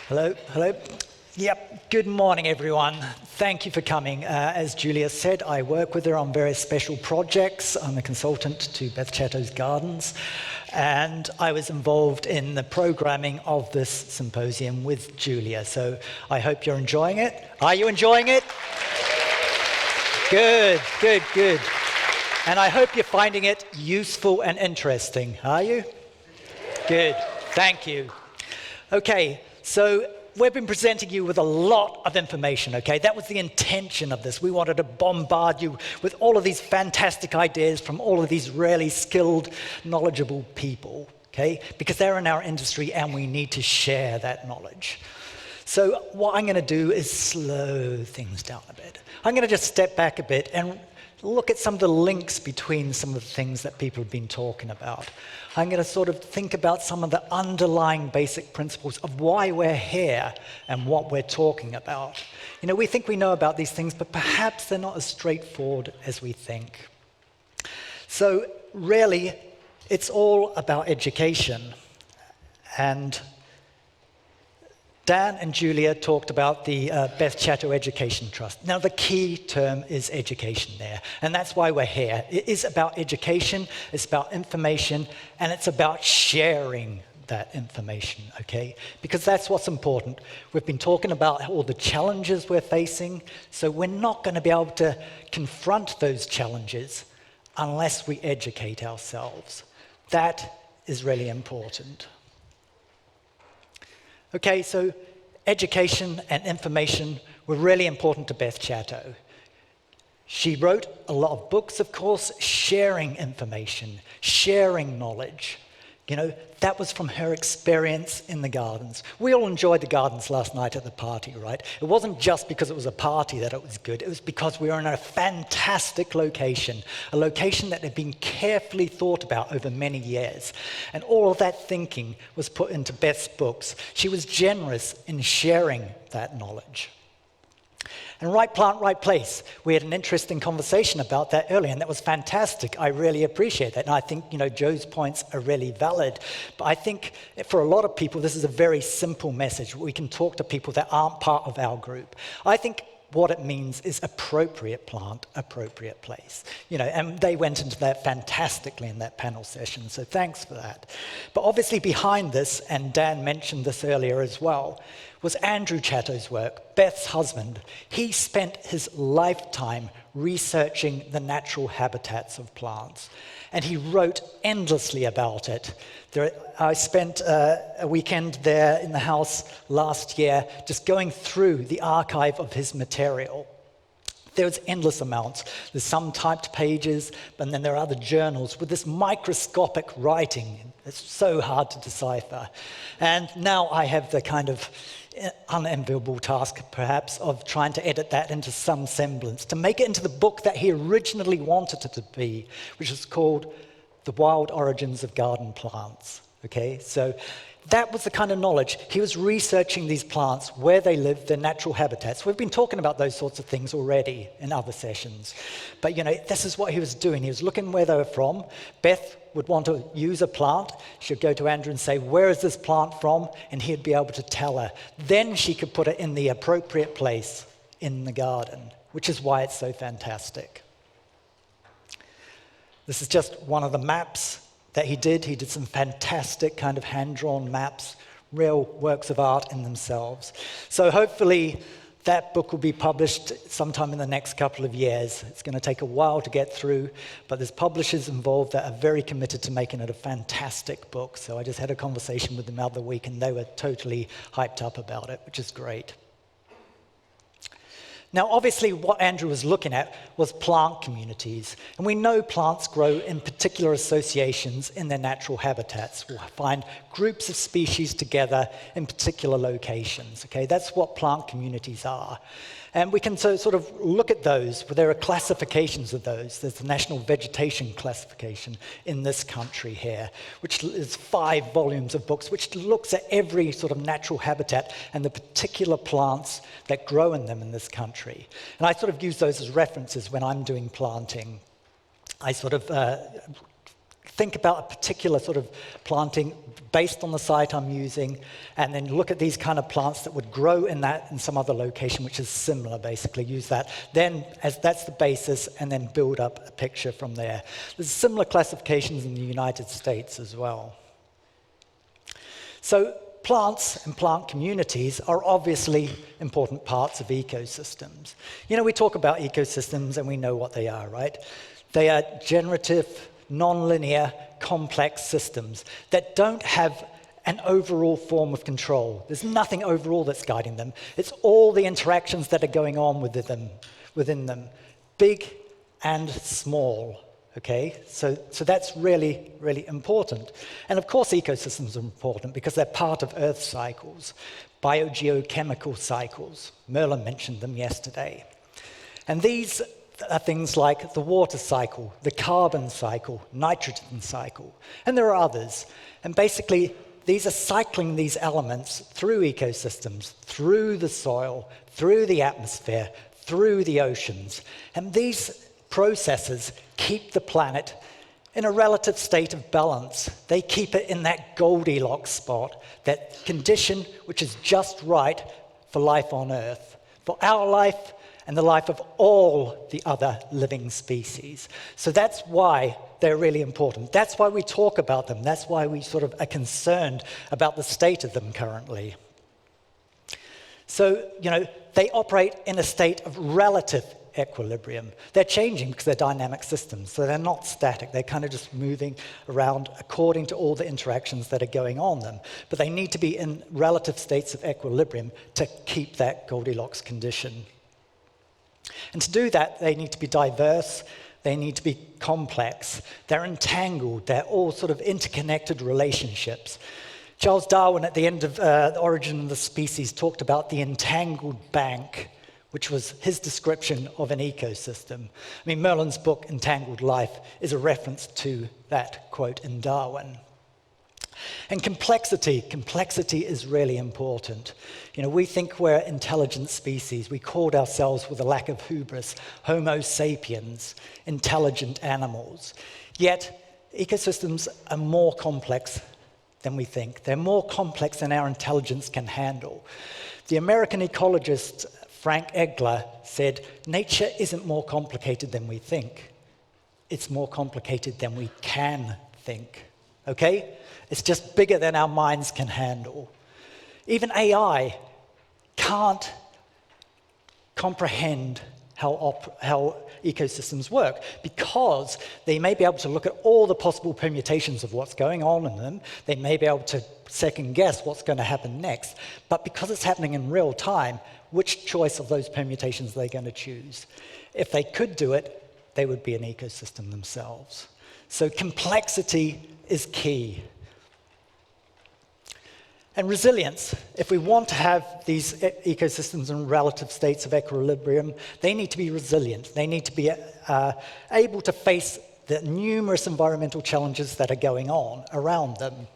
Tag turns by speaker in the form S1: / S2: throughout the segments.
S1: Hello, hello. Yep, good morning, everyone. Thank you for coming. As Julia said, I work with her on various special projects. I'm a consultant to Beth Chatto's Gardens, and I was involved in the programming of this symposium with Julia, so I hope you're enjoying it. Are you enjoying it? Good, good, good. And I hope you're finding it useful and interesting. Are you? Good, thank you. Okay, so we've been presenting you with a lot of information, okay? That was the intention of this. We wanted to bombard you with all of these fantastic ideas from all of these really skilled, knowledgeable people, okay? Because they're in our industry and we need to share that knowledge. So what I'm going to do is slow things down a bit. I'm going to just step back a bit and look at some of the links between some of the things that people have been talking about. I'm going to sort of think about some of the underlying basic principles of why we're here and what we're talking about. You know, we think we know about these things, but perhaps they're not as straightforward as we think. So really, it's all about education. And Dan and Julia talked about the Beth Chatto Education Trust. Now, the key term is education there, and that's why we're here. It is about education, it's about information, and it's about sharing that information, okay? Because that's what's important. We've been talking about all the challenges we're facing, so we're not going to be able to confront those challenges unless we educate ourselves. That is really important. Okay, so education and information were really important to Beth Chatto. She wrote a lot of books, of course, sharing information, sharing knowledge. You know, that was from her experience in the gardens. We all enjoyed the gardens last night at the party, right? It wasn't just because it was a party that it was good. It was because we were in a fantastic location, a location that had been carefully thought about over many years. And all of that thinking was put into Beth's books. She was generous in sharing that knowledge. And right plant, right place. We had an interesting conversation about that earlier, and that was fantastic. I really appreciate that. And I think, you know, Joe's points are really valid. But I think for a lot of people, this is a very simple message. We can talk to people that aren't part of our group. I think what it means is appropriate plant, appropriate place. You know, and they went into that fantastically in that panel session, so thanks for that. But obviously behind this, and Dan mentioned this earlier as well, was Andrew Chatto's work, Beth's husband. He spent his lifetime researching the natural habitats of plants, and he wrote endlessly about it. I spent a weekend there in the house last year just going through the archive of his material. There's endless amounts. There's some typed pages, and then there are other journals with this microscopic writing. It's so hard to decipher. And now I have the kind of unenviable task, perhaps, of trying to edit that into some semblance, to make it into the book that he originally wanted it to be, which is called The Wild Origins of Garden Plants. Okay, so that was the kind of knowledge. He was researching these plants, where they live, their natural habitats. We've been talking about those sorts of things already in other sessions. But, you know, this is what he was doing. He was looking where they were from. Beth would want to use a plant. She'd go to Andrew and say, where is this plant from? And he'd be able to tell her. Then she could put it in the appropriate place in the garden, which is why it's so fantastic. This is just one of the maps that he did. He did some fantastic kind of hand-drawn maps, real works of art in themselves. So hopefully that book will be published sometime in the next couple of years. It's going to take a while to get through, but there's publishers involved that are very committed to making it a fantastic book. So I just had a conversation with them the other week, and they were totally hyped up about it, which is great. Now, obviously, what Andrew was looking at was plant communities. And we know plants grow in particular associations in their natural habitats. We'll find groups of species together in particular locations. Okay, that's what plant communities are. And we can sort of look at those, but there are classifications of those. There's the National Vegetation Classification in this country here, which is 5 volumes of books, which looks at every sort of natural habitat and the particular plants that grow in them in this country. And I sort of use those as references when I'm doing planting. I sort of think about a particular sort of planting based on the site I'm using, and then look at these kind of plants that would grow in some other location, which is similar, basically. Use that. Then, as that's the basis, and then build up a picture from there. There's similar classifications in the United States as well. So plants and plant communities are obviously important parts of ecosystems. You know, we talk about ecosystems and we know what they are, right? They are generative, non-linear, complex systems that don't have an overall form of control. There's nothing overall that's guiding them. It's all the interactions that are going on within them, big and small. Okay, so that's really, really important. And of course, ecosystems are important because they're part of Earth cycles, biogeochemical cycles. Merlin mentioned them yesterday. And these are things like the water cycle, the carbon cycle, nitrogen cycle, and there are others. And basically, these are cycling these elements through ecosystems, through the soil, through the atmosphere, through the oceans. And these processes keep the planet in a relative state of balance. They keep it in that Goldilocks spot, that condition which is just right for life on Earth, for our life and the life of all the other living species. So that's why they're really important. That's why we talk about them. That's why we sort of are concerned about the state of them currently. So, you know, they operate in a state of relative equilibrium. They're changing because they're dynamic systems, so they're not static. They're kind of just moving around according to all the interactions that are going on them. But they need to be in relative states of equilibrium to keep that Goldilocks condition. And to do that, they need to be diverse, they need to be complex, they're entangled, they're all sort of interconnected relationships. Charles Darwin, at the end of The Origin of the Species, talked about the entangled bank, which was his description of an ecosystem. I mean, Merlin's book, Entangled Life, is a reference to that quote in Darwin. And complexity is really important. You know, we think we're intelligent species. We called ourselves, with a lack of hubris, Homo sapiens, intelligent animals. Yet, ecosystems are more complex than we think. They're more complex than our intelligence can handle. The American ecologist Frank Egler said, nature isn't more complicated than we think. It's more complicated than we can think. Okay? It's just bigger than our minds can handle. Even AI can't comprehend how ecosystems work, because they may be able to look at all the possible permutations of what's going on in them. They may be able to second guess what's going to happen next. But because it's happening in real time, which choice of those permutations are they going to choose? If they could do it, they would be an ecosystem themselves. So complexity is key. And resilience, if we want to have these ecosystems in relative states of equilibrium, they need to be resilient. They need to be able to face the numerous environmental challenges that are going on around them.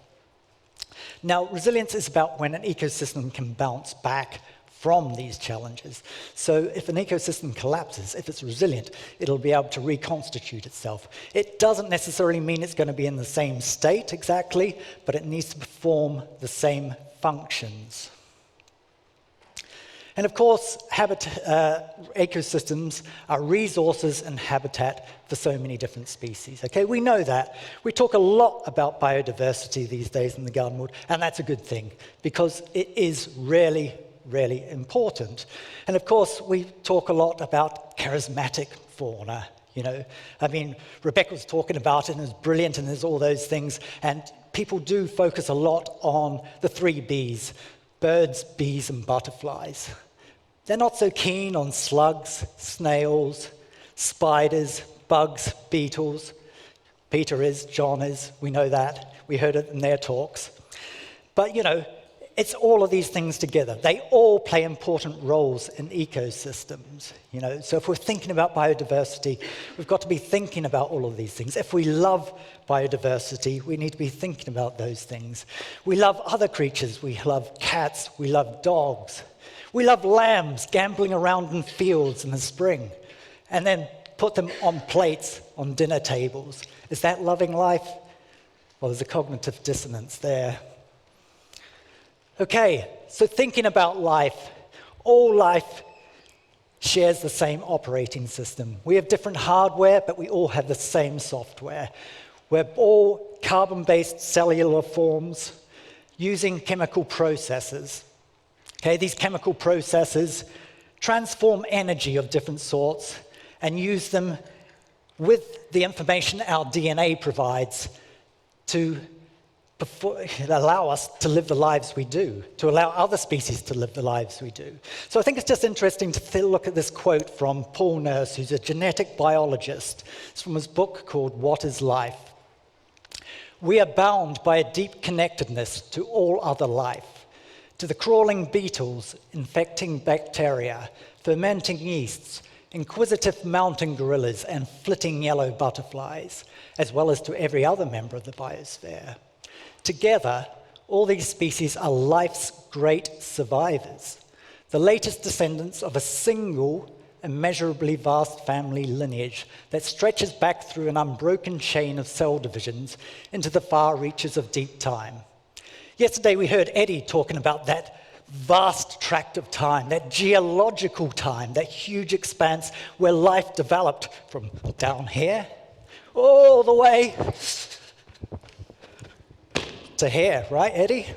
S1: Now, resilience is about when an ecosystem can bounce back from these challenges. So if an ecosystem collapses, if it's resilient, it'll be able to reconstitute itself. It doesn't necessarily mean it's going to be in the same state exactly, but it needs to perform the same functions. And of course, ecosystems are resources and habitat for so many different species. Okay, we know that. We talk a lot about biodiversity these days in the garden world, and that's a good thing, because it is really, really important. And of course, we talk a lot about charismatic fauna. You know, I mean, Rebecca was talking about it, and it's brilliant, and there's all those things. And people do focus a lot on the 3 Bs: birds, bees, and butterflies. They're not so keen on slugs, snails, spiders, bugs, beetles. Peter is, John is, we know that. We heard it in their talks. But, you know, it's all of these things together. They all play important roles in ecosystems. You know, so if we're thinking about biodiversity, we've got to be thinking about all of these things. If we love biodiversity, we need to be thinking about those things. We love other creatures. We love cats. We love dogs. We love lambs gambling around in fields in the spring. And then put them on plates on dinner tables. Is that loving life? Well, there's a cognitive dissonance there. Okay, so thinking about life, all life shares the same operating system. We have different hardware, but we all have the same software. We're all carbon-based cellular forms using chemical processes. Okay, these chemical processes transform energy of different sorts and use them with the information our DNA provides to allow us to live the lives we do, to allow other species to live the lives we do. So I think it's just interesting to look at this quote from Paul Nurse, who's a genetic biologist. It's from his book called What is Life? We are bound by a deep connectedness to all other life, to the crawling beetles, infecting bacteria, fermenting yeasts, inquisitive mountain gorillas, and flitting yellow butterflies, as well as to every other member of the biosphere. Together, all these species are life's great survivors, the latest descendants of a single, immeasurably vast family lineage that stretches back through an unbroken chain of cell divisions into the far reaches of deep time. Yesterday, we heard Eddie talking about that vast tract of time, that geological time, that huge expanse where life developed from down here all the way to here, right, Eddie?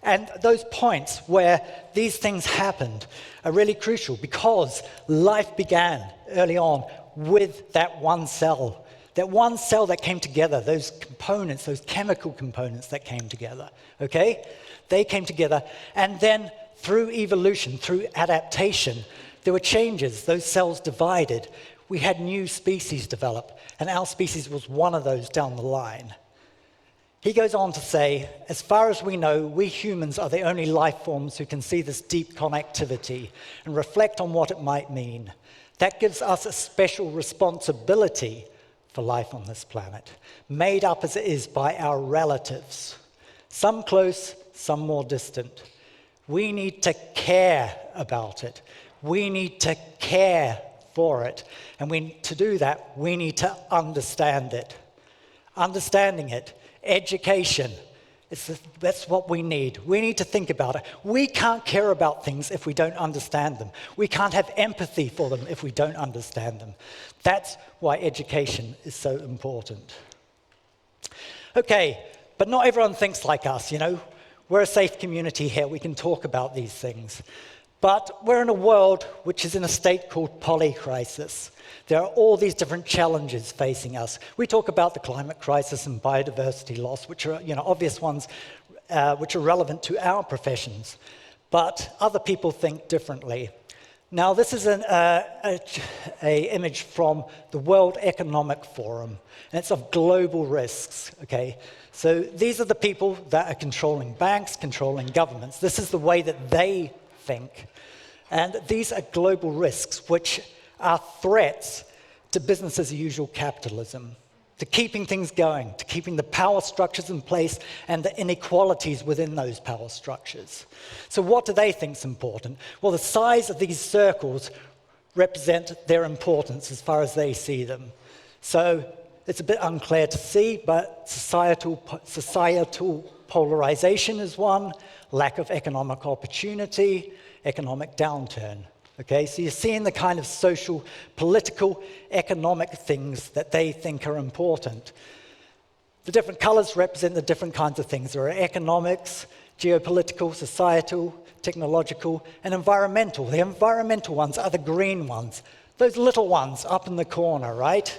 S1: And those points where these things happened are really crucial because life began early on with that one cell that came together, those components, those chemical components that came together, okay? They came together, and then through evolution, through adaptation, there were changes. Those cells divided. We had new species develop, and our species was one of those down the line. He goes on to say, as far as we know, we humans are the only life forms who can see this deep connectivity and reflect on what it might mean. That gives us a special responsibility for life on this planet, made up as it is by our relatives, some close, some more distant. We need to care about it. We need to care for it. And to do that, we need to understand it. Understanding it. Education. That's what we need. We need to think about it. We can't care about things if we don't understand them. We can't have empathy for them if we don't understand them. That's why education is so important. Okay, but not everyone thinks like us, you know. We're a safe community here. We can talk about these things. But we're in a world which is in a state called polycrisis. There are all these different challenges facing us. We talk about the climate crisis and biodiversity loss, which are obvious ones which are relevant to our professions. But other people think differently. Now, this is an image from the World Economic Forum, and it's of global risks, okay? So these are the people that are controlling banks, controlling governments. This is the way that they think. And these are global risks, which are threats to business as usual capitalism, to keeping things going, to keeping the power structures in place and the inequalities within those power structures. So what do they think is important? Well, the size of these circles represent their importance as far as they see them. So it's a bit unclear to see, but societal polarization is one, lack of economic opportunity, economic downturn. Okay, so you're seeing the kind of social, political, economic things that they think are important. The different colors represent the different kinds of things. There are economics, geopolitical, societal, technological, and environmental. The environmental ones are the green ones. Those little ones up in the corner, right?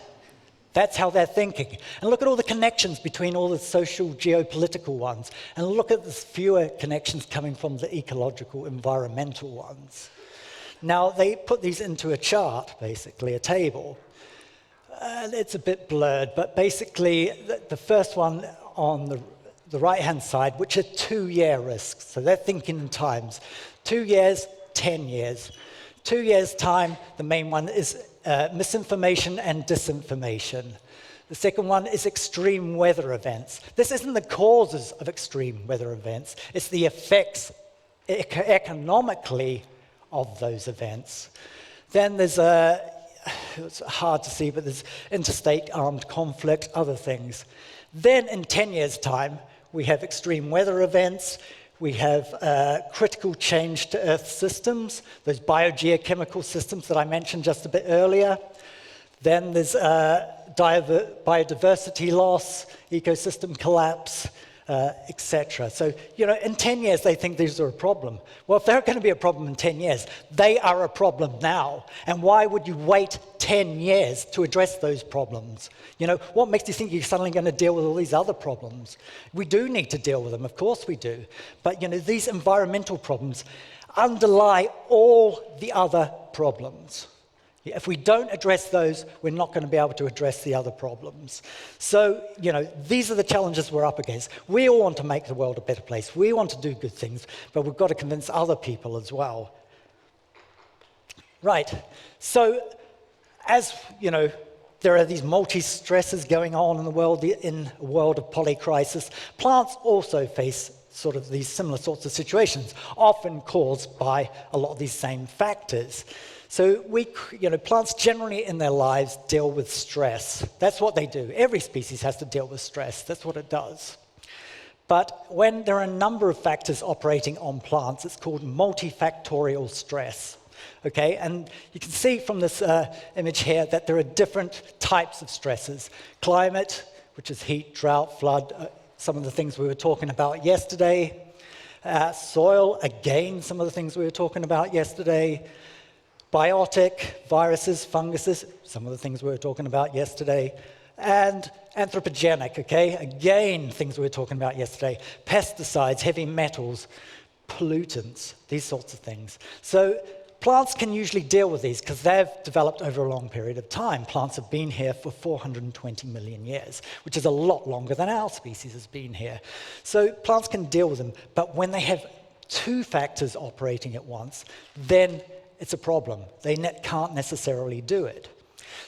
S1: That's how they're thinking. And look at all the connections between all the social, geopolitical ones. And look at the fewer connections coming from the ecological, environmental ones. Now, they put these into a chart, basically, a table. It's a bit blurred, but basically, the first one on the right-hand side, which are 2-year risks. So they're thinking in times. 2 years, 10 years. 2 years' time, the main one is misinformation and disinformation. The second one is extreme weather events. This isn't the causes of extreme weather events. It's the effects economically of those events. Then there's it's hard to see, but there's interstate armed conflict, other things. Then in 10 years' time, we have extreme weather events, we have critical change to Earth systems, those biogeochemical systems that I mentioned just a bit earlier. Then there's biodiversity loss, ecosystem collapse, etc. So, in 10 years, they think these are a problem. Well, if they're going to be a problem in 10 years, they are a problem now. And why would you wait 10 years to address those problems? What makes you think you're suddenly going to deal with all these other problems? We do need to deal with them, of course we do. But, these environmental problems underlie all the other problems. If we don't address those, we're not going to be able to address the other problems. So, these are the challenges we're up against. We all want to make the world a better place. We want to do good things, but we've got to convince other people as well. Right. So, as, there are these multi-stresses going on in the world, in a world of polycrisis, plants also face sort of these similar sorts of situations, often caused by a lot of these same factors. So plants generally in their lives deal with stress. That's what they do. Every species has to deal with stress. That's what it does. But when there are a number of factors operating on plants, it's called multifactorial stress. Okay, and you can see from this image here that there are different types of stresses. Climate, which is heat, drought, flood, some of the things we were talking about yesterday. Soil, again, some of the things we were talking about yesterday. Biotic, viruses, funguses, some of the things we were talking about yesterday, and anthropogenic, okay? Again, things we were talking about yesterday. Pesticides, heavy metals, pollutants, these sorts of things. So plants can usually deal with these because they've developed over a long period of time. Plants have been here for 420 million years, which is a lot longer than our species has been here. So plants can deal with them, but when they have two factors operating at once, then it's a problem. They can't necessarily do it.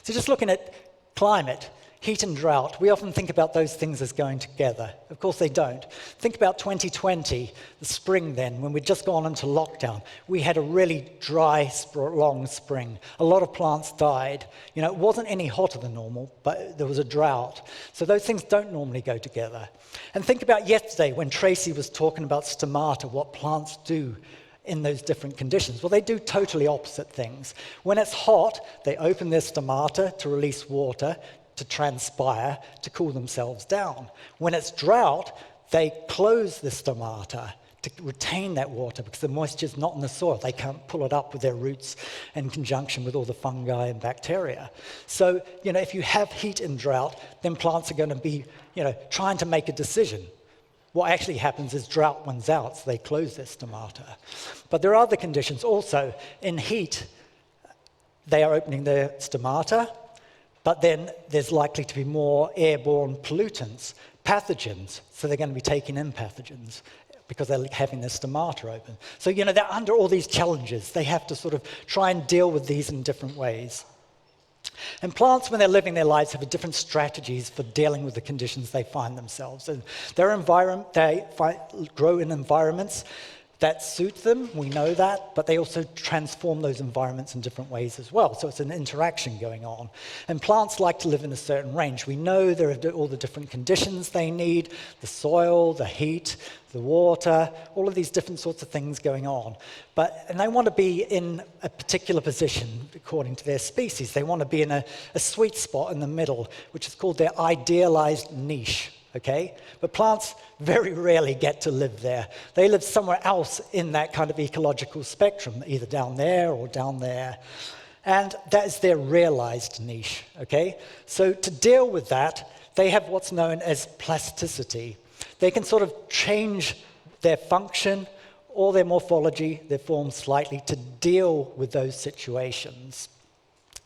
S1: So just looking at climate, heat and drought, we often think about those things as going together. Of course they don't. Think about 2020, the spring then, when we'd just gone into lockdown. We had a really dry, long spring. A lot of plants died. It wasn't any hotter than normal, but there was a drought. So those things don't normally go together. And think about yesterday when Tracy was talking about stomata, what plants do in those different conditions. Well, they do totally opposite things. When it's hot, they open their stomata to release water, to transpire, to cool themselves down. When it's drought, they close the stomata to retain that water because the moisture is not in the soil. They can't pull it up with their roots in conjunction with all the fungi and bacteria. So, if you have heat and drought, then plants are going to be, trying to make a decision. What actually happens is drought wins out, so they close their stomata. But there are other conditions also. In heat, they are opening their stomata, but then there's likely to be more airborne pollutants, pathogens, so they're going to be taking in pathogens because they're having their stomata open. So, they're under all these challenges. They have to sort of try and deal with these in different ways. And plants, when they're living their lives, have different strategies for dealing with the conditions they find themselves in. They grow in environments that suit them, we know that, but they also transform those environments in different ways as well. So it's an interaction going on. And plants like to live in a certain range. We know there are all the different conditions they need, the soil, the heat, the water, all of these different sorts of things going on. And they want to be in a particular position according to their species. They want to be in a sweet spot in the middle, which is called their idealized niche. Okay? But plants very rarely get to live there. They live somewhere else in that kind of ecological spectrum, either down there or down there. And that is their realized niche. Okay? So to deal with that, they have what's known as plasticity. They can sort of change their function or their morphology, their form slightly to deal with those situations.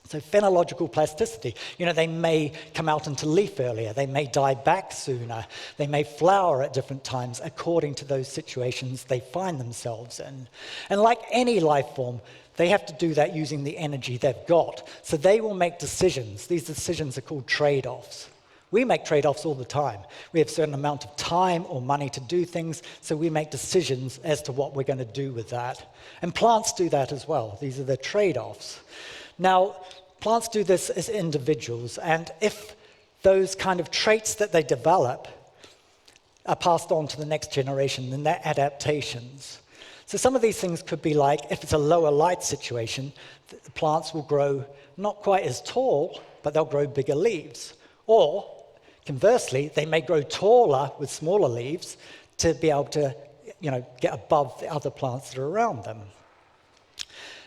S1: So phenological plasticity, they may come out into leaf earlier, they may die back sooner, they may flower at different times according to those situations they find themselves in. And like any life form, they have to do that using the energy they've got. So they will make decisions. These decisions are called trade-offs. We make trade-offs all the time. We have a certain amount of time or money to do things, so we make decisions as to what we're going to do with that. And plants do that as well. These are the trade-offs. Now, plants do this as individuals, and if those kind of traits that they develop are passed on to the next generation, then they're adaptations. So some of these things could be like, if it's a lower light situation, the plants will grow not quite as tall, but they'll grow bigger leaves. Or, conversely, they may grow taller with smaller leaves to be able to, get above the other plants that are around them.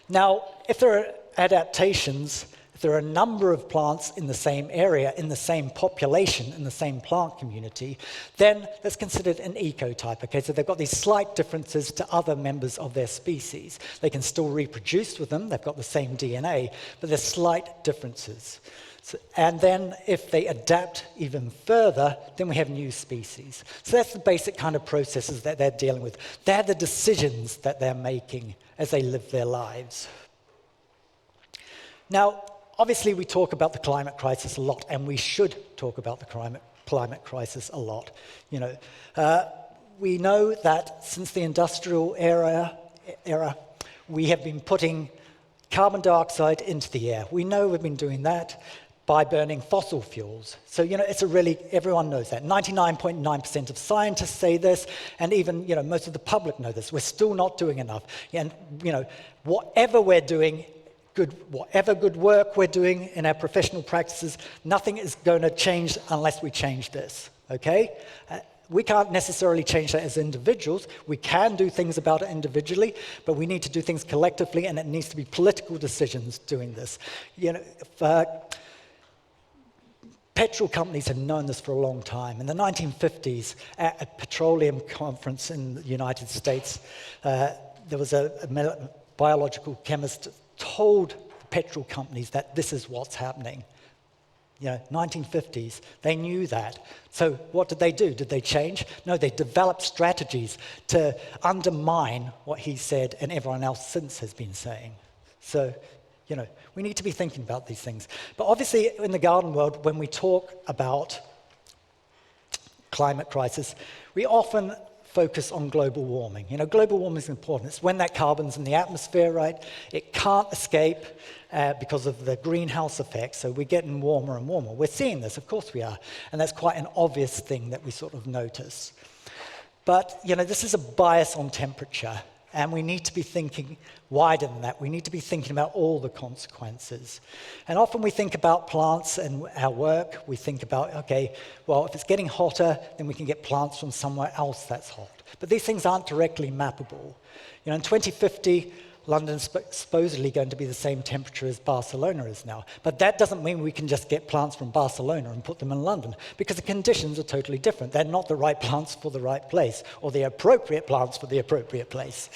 S1: Now, if there are adaptations, if there are a number of plants in the same area, in the same population, in the same plant community, then that's considered an ecotype. Okay, so they've got these slight differences to other members of their species. They can still reproduce with them, they've got the same DNA, but there's slight differences. So, and then if they adapt even further, then we have new species. So that's the basic kind of processes that they're dealing with. They're the decisions that they're making as they live their lives. Now, obviously we talk about the climate crisis a lot, and we should talk about the climate crisis a lot. We know that since the industrial era, we have been putting carbon dioxide into the air. We know we've been doing that by burning fossil fuels. So, everyone knows that. 99.9% of scientists say this, and even, most of the public know this. We're still not doing enough. And, whatever we're doing, whatever good work we're doing in our professional practices, nothing is going to change unless we change this, okay? We can't necessarily change that as individuals. We can do things about it individually, but we need to do things collectively, and it needs to be political decisions doing this. Petrol companies have known this for a long time. In the 1950s, at a petroleum conference in the United States, there was a biological chemist told the petrol companies that this is what's happening. 1950s, they knew that. So what did they do? Did they change? No, they developed strategies to undermine what he said and everyone else since has been saying. So, we need to be thinking about these things. But obviously, in the garden world, when we talk about climate crisis, we often focus on global warming. Global warming is important. It's when that carbon's in the atmosphere, right? It can't escape because of the greenhouse effect, so we're getting warmer and warmer. We're seeing this, of course we are, and that's quite an obvious thing that we sort of notice. But, this is a bias on temperature, and we need to be thinking wider than that. We need to be thinking about all the consequences. And often we think about plants and our work. We think about, okay, well, if it's getting hotter, then we can get plants from somewhere else that's hot. But these things aren't directly mappable. In 2050, London's supposedly going to be the same temperature as Barcelona is now. But that doesn't mean we can just get plants from Barcelona and put them in London, because the conditions are totally different. They're not the right plants for the right place, or the appropriate plants for the appropriate place.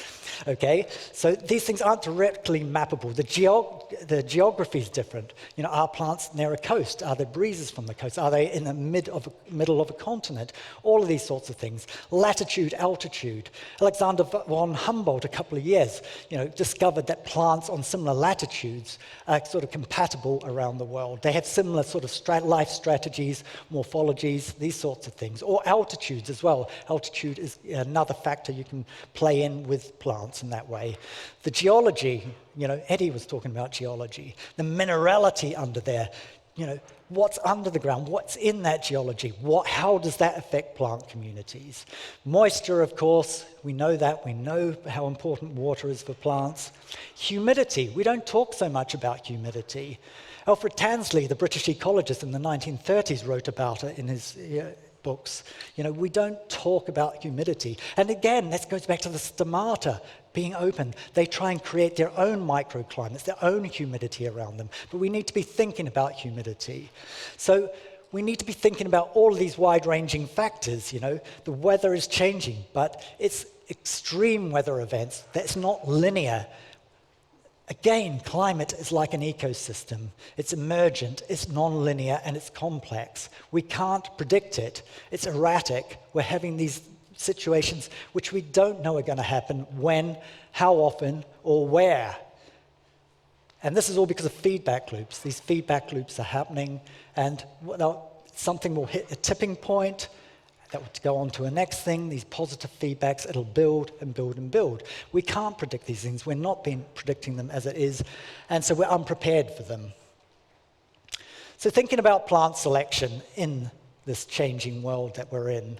S1: Okay? So these things aren't directly mappable. The geography is different. Are plants near a coast? Are there breezes from the coast? Are they in the middle of a continent? All of these sorts of things. Latitude, altitude. Alexander von Humboldt, a couple of years, discovered that plants on similar latitudes are sort of compatible around the world. They have similar sort of life strategies, morphologies, these sorts of things. Or altitudes as well. Altitude is another factor you can play in with plants in that way. The geology, Eddie was talking about geology. The minerality under there, what's under the ground, what's in that geology, how does that affect plant communities? Moisture, of course, we know that. We know how important water is for plants. Humidity, we don't talk so much about humidity. Alfred Tansley, the British ecologist in the 1930s, wrote about it in his books. We don't talk about humidity. And again, this goes back to the stomata being open. They try and create their own microclimates, their own humidity around them. But we need to be thinking about humidity. So we need to be thinking about all of these wide-ranging factors. The weather is changing, but it's extreme weather events. That's not linear. Again, climate is like an ecosystem. It's emergent, it's non-linear, and it's complex. We can't predict it. It's erratic. We're having these situations which we don't know are going to happen when, how often, or where. And this is all because of feedback loops. These feedback loops are happening, and something will hit a tipping point. That would go on to a next thing, these positive feedbacks, it'll build and build and build. We can't predict these things. We're not predicting them as it is, and so we're unprepared for them. So thinking about plant selection in this changing world that we're in,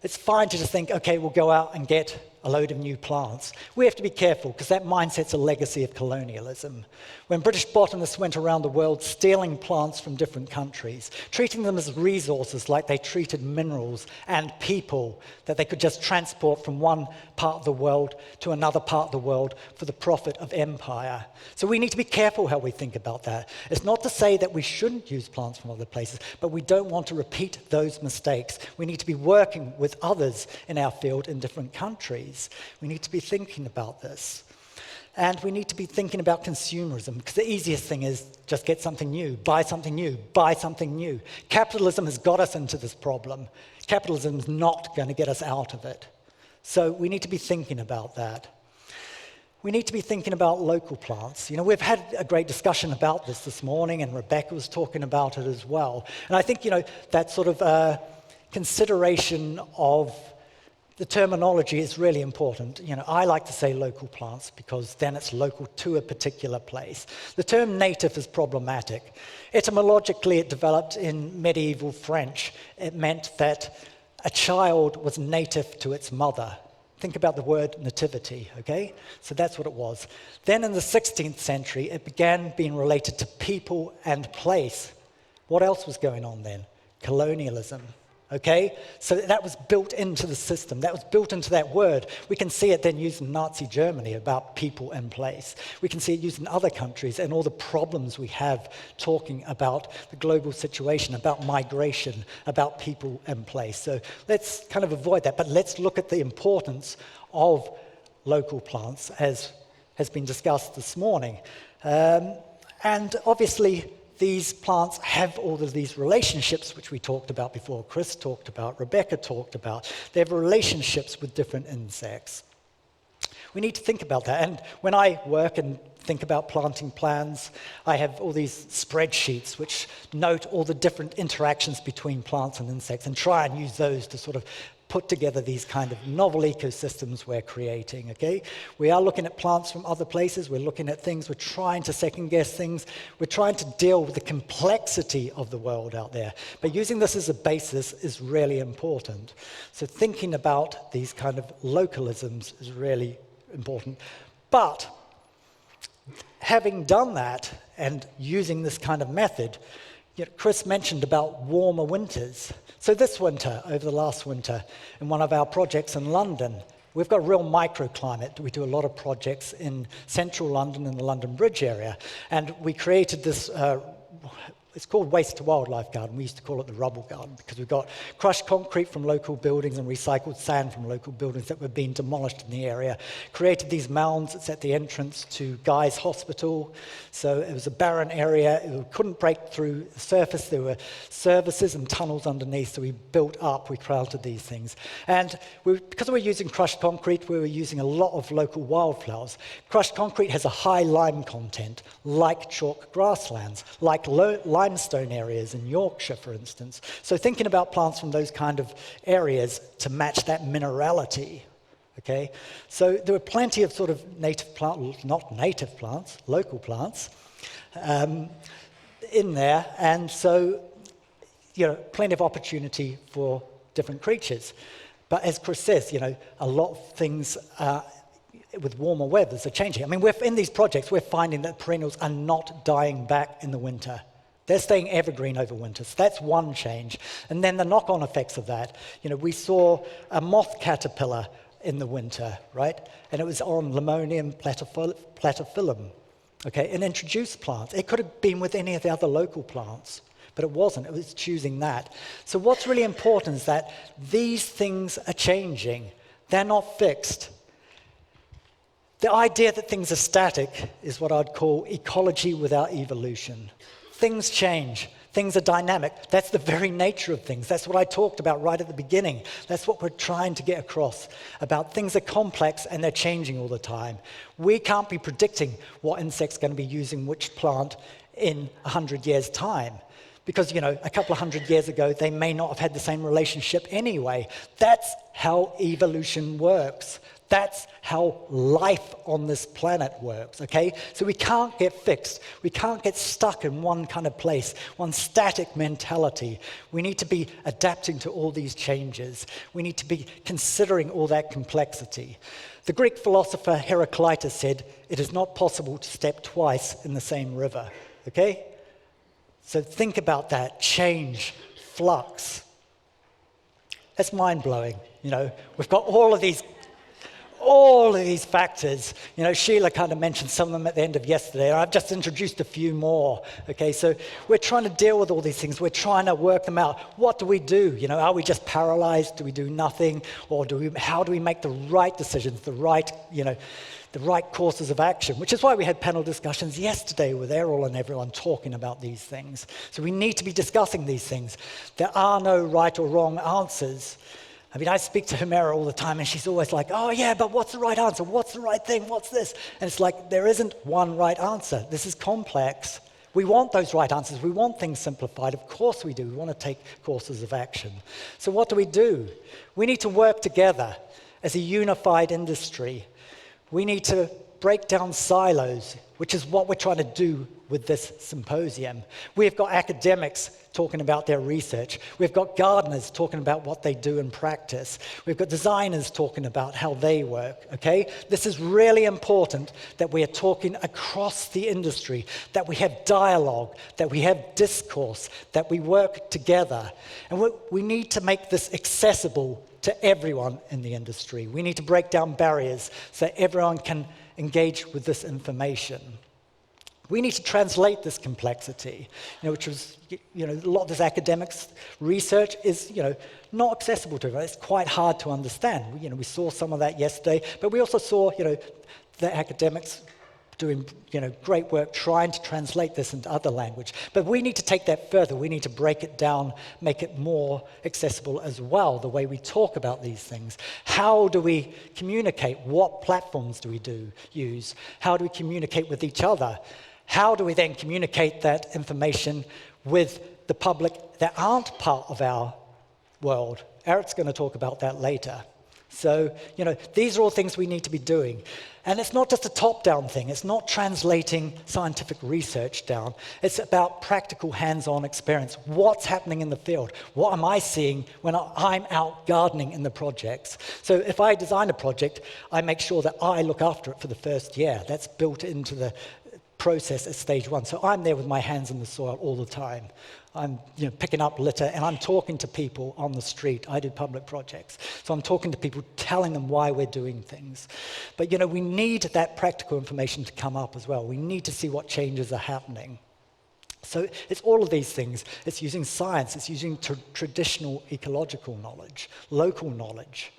S1: it's fine to just think, okay, we'll go out and get a load of new plants. We have to be careful because that mindset's a legacy of colonialism. When British botanists went around the world stealing plants from different countries, treating them as resources like they treated minerals and people that they could just transport from one part of the world to another part of the world for the profit of empire. So we need to be careful how we think about that. It's not to say that we shouldn't use plants from other places, but we don't want to repeat those mistakes. We need to be working with others in our field in different countries. We need to be thinking about this. And we need to be thinking about consumerism, because the easiest thing is just get something new, buy something new, buy something new. Capitalism has got us into this problem. Capitalism is not going to get us out of it. So we need to be thinking about that. We need to be thinking about local plants. We've had a great discussion about this morning, and Rebecca was talking about it as well. And I think, that sort of consideration of the terminology is really important. I like to say local plants because then it's local to a particular place. The term native is problematic. Etymologically, it developed in medieval French. It meant that a child was native to its mother. Think about the word nativity, okay? So that's what it was. Then in the 16th century, it began being related to people and place. What else was going on then? Colonialism. Okay, so that was built into the system. That was built into that word. We can see it then used in Nazi Germany about people and place. We can see it used in other countries and all the problems we have talking about the global situation, about migration, about people and place. So let's kind of avoid that, but let's look at the importance of local plants as has been discussed this morning. And obviously, these plants have all of these relationships, which we talked about before, Chris talked about, Rebecca talked about. They have relationships with different insects. We need to think about that. And when I work and think about planting plans, I have all these spreadsheets which note all the different interactions between plants and insects and try and use those to sort of put together these kind of novel ecosystems we're creating, okay? We are looking at plants from other places, we're looking at things, we're trying to second guess things, we're trying to deal with the complexity of the world out there. But using this as a basis is really important. So thinking about these kind of localisms is really important. But having done that and using this kind of method, Chris mentioned about warmer winters. So this winter, over the last winter, in one of our projects in London, we've got a real microclimate. We do a lot of projects in central London in the London Bridge area. And we created this, it's called Waste to Wildlife Garden. We used to call it the Rubble Garden because we've got crushed concrete from local buildings and recycled sand from local buildings that were being demolished in the area. Created these mounds. It's at the entrance to Guy's Hospital. So it was a barren area. It couldn't break through the surface. There were services and tunnels underneath. So we built up, we planted these things. And because we were using crushed concrete, we were using a lot of local wildflowers. Crushed concrete has a high lime content, like chalk grasslands, like limestone areas in Yorkshire, for instance. So thinking about plants from those kind of areas to match that minerality, okay? So there were plenty of sort of native plants, not native plants, local plants in there. And so, plenty of opportunity for different creatures. But as Chris says, a lot of things with warmer weathers are changing. I mean, in these projects, we're finding that perennials are not dying back in the winter. They're staying evergreen over winter. So that's one change. And then the knock-on effects of that. We saw a moth caterpillar in the winter, right? And it was on Limonium platyphyllum, okay, an introduced plant. It could have been with any of the other local plants, but it wasn't. It was choosing that. So what's really important is that these things are changing. They're not fixed. The idea that things are static is what I'd call ecology without evolution. Things change. Things are dynamic. That's the very nature of things. That's what I talked about right at the beginning. That's what we're trying to get across, about things are complex and they're changing all the time. We can't be predicting what insect's going to be using which plant in 100 years' time. Because, a couple of hundred years ago, they may not have had the same relationship anyway. That's how evolution works. That's how life on this planet works, okay? So we can't get fixed. We can't get stuck in one kind of place, one static mentality. We need to be adapting to all these changes. We need to be considering all that complexity. The Greek philosopher Heraclitus said, "It is not possible to step twice in the same river," okay? So think about that, change, flux. That's mind-blowing, We've got all of these factors. Sheila kind of mentioned some of them at the end of yesterday, and I've just introduced a few more. Okay, so we're trying to deal with all these things. We're trying to work them out. What do we do? Are we just paralyzed? Do we do nothing? Or how do we make the right decisions, the right courses of action? Which is why we had panel discussions yesterday with Darryl and everyone talking about these things. So we need to be discussing these things. There are no right or wrong answers. I speak to Humera all the time, and she's always like, "Oh yeah, but what's the right answer? What's the right thing? What's this?" And it's like, there isn't one right answer. This is complex. We want those right answers. We want things simplified. Of course we do. We want to take courses of action. So what do? We need to work together as a unified industry. We need to break down silos, which is what we're trying to do with this symposium. We've got academics talking about their research. We've got gardeners talking about what they do in practice. We've got designers talking about how they work, okay? This is really important that we are talking across the industry, that we have dialogue, that we have discourse, that we work together. And we need to make this accessible to everyone in the industry. We need to break down barriers so everyone can engage with this information. We need to translate this complexity, which was, a lot of this academics research is, not accessible to everyone. It's quite hard to understand. We saw some of that yesterday, but we also saw, the academics doing, great work trying to translate this into other language. But we need to take that further. We need to break it down, make it more accessible as well, the way we talk about these things. How do we communicate? What platforms do we use? How do we communicate with each other? How do we then communicate that information with the public that aren't part of our world? Eric's going to talk about that later. So, these are all things we need to be doing. And it's not just a top-down thing. It's not translating scientific research down. It's about practical hands-on experience. What's happening in the field? What am I seeing when I'm out gardening in the projects? So if I design a project, I make sure that I look after it for the first year. That's built into the process at stage one. So I'm there with my hands in the soil all the time. I'm picking up litter, and I'm talking to people on the street. I do public projects. So I'm talking to people, telling them why we're doing things. But we need that practical information to come up as well. We need to see what changes are happening. So it's all of these things. It's using science. It's using traditional ecological knowledge, local knowledge.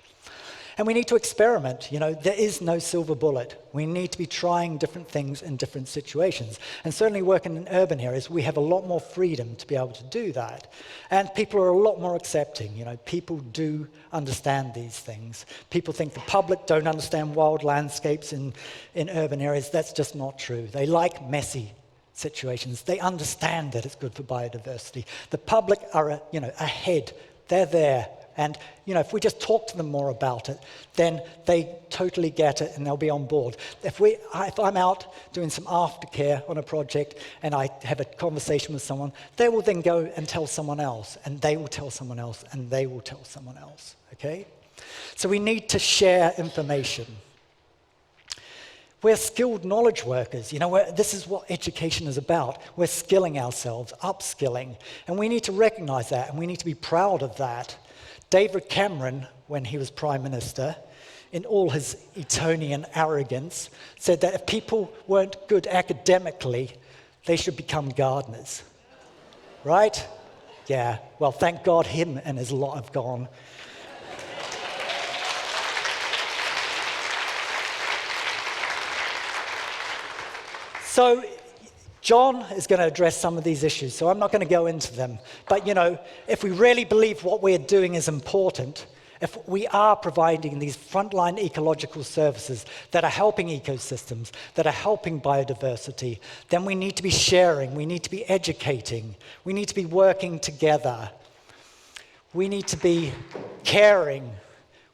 S1: And we need to experiment. There is no silver bullet. We need to be trying different things in different situations. And certainly working in urban areas, we have a lot more freedom to be able to do that. And people are a lot more accepting. People do understand these things. People think the public don't understand wild landscapes in urban areas. That's just not true. They like messy situations. They understand that it's good for biodiversity. The public are, ahead. They're there. And, if we just talk to them more about it, then they totally get it and they'll be on board. If I'm out doing some aftercare on a project and I have a conversation with someone, they will then go and tell someone else, and they will tell someone else, and they will tell someone else, okay? So we need to share information. We're skilled knowledge workers. This is what education is about. We're skilling ourselves, upskilling, and we need to recognize that, and we need to be proud of that. David Cameron, when he was Prime Minister, in all his Etonian arrogance, said that if people weren't good academically, they should become gardeners. Right? Yeah, well, thank God him and his lot have gone. So, John is going to address some of these issues, so I'm not going to go into them. But, if we really believe what we're doing is important, if we are providing these frontline ecological services that are helping ecosystems, that are helping biodiversity, then we need to be sharing, we need to be educating, we need to be working together. We need to be caring,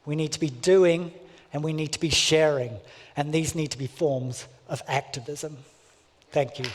S1: we need to be doing, and we need to be sharing. And these need to be forms of activism. Thank you.